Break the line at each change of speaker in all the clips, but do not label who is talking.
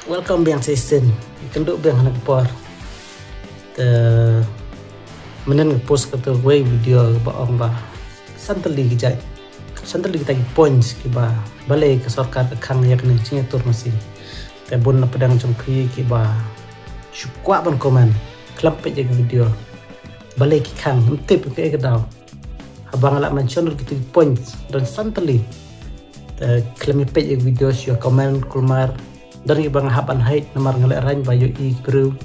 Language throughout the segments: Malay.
welcome biang season kenduk biang anak por te menen post kata way video ba ong ba santali gijai santali kita points ki ba balai ke sarkar ke khang yak ni chinga tur masih te bun na pedang jongkri ki ba syukwa ban komen klap pe video balai ki khang tip ke daw abang ala mention kita points dan santali te klemi pe video syo komen kulmar dari bang haban haid namar ngalek rain bayu I crew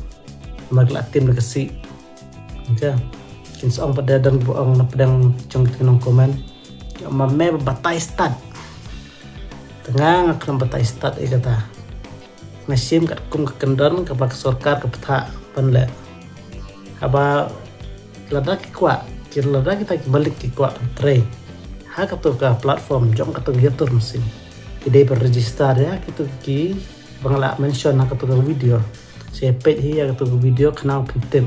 namar latim lekasi ja kin song pada dan buang na pedang jong tinong komen ma me batai start tengah ngaklam batai start kata nasim kat kum ke kendon ke bak sarkar ke peta panle aba lada ki kwa kir lada kita balik ki kwa tre ha ka platform jong ka tu yatur mesin ide berregister ya gitu ki bangla mention nak tu video saya page hi ya tu video kenal pitip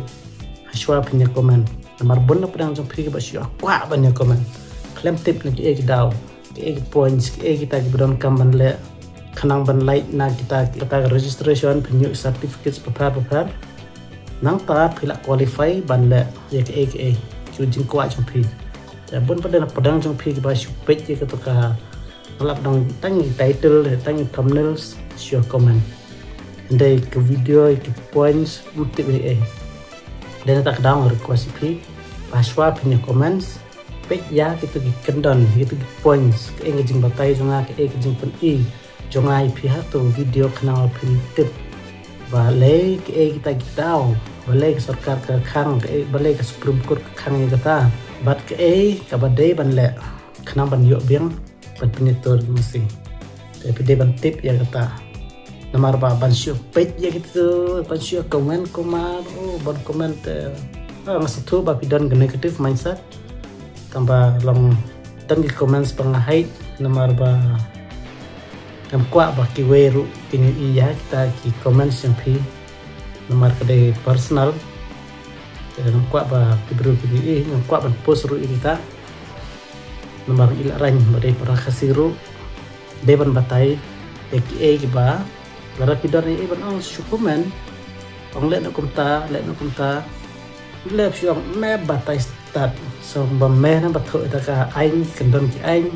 haswa punya komen namar bon pedang jong pri ba syo kwa banyak komen klem tip lagi daw ke points ke kita gibron kamban le kenang ban like na kita registration punya certificates papar nang ta phila qualify ban le ya ke jing kwa jong pri ya bon pedang jong pri ba syo page ke tu ka lap dong tangi title tangi thumbnails share comment ndai ke video ke points mutip dan tak daang request pi paswa punya comments pek ya kita di kendon gitu di points ke engaging batai jonga ke engaging pun jonga ip ha tu video kenal tip balai ke kita gitau balai ke sarkar ke khang ke balai ke supreme court ke khang kata bat ke kabadai ban le kenal ban yo biang penyetor mesti tapi dia ban tip ya kata namar ba ban syo page ya gitu ban syo komen komar ban comment ngasatu ba pidan negative mindset tambah long dan di comments pengahait namar ba kam kwa ba ki weru kini iya kita ki comments yang pi namar kade personal nam kwa ba ki bro ki nam kwa ban post ru kita namar ila rain badai para khasiru deban batai ki ba lara pidar ni ban ang syukumen ang le na kumta le syong me batai start so ba me na batho ta ka aing kendon ki aing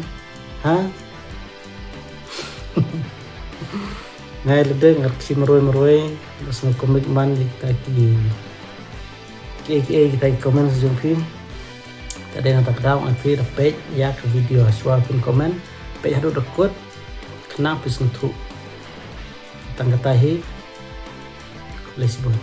ha ngai le de ngar si meroi bas ng komitmen kita ki kita komen jong film tadi nak daw ang feed page ya ke video aswa pun komen page hadu dekut kenapa sentuh tangga tahi lesbon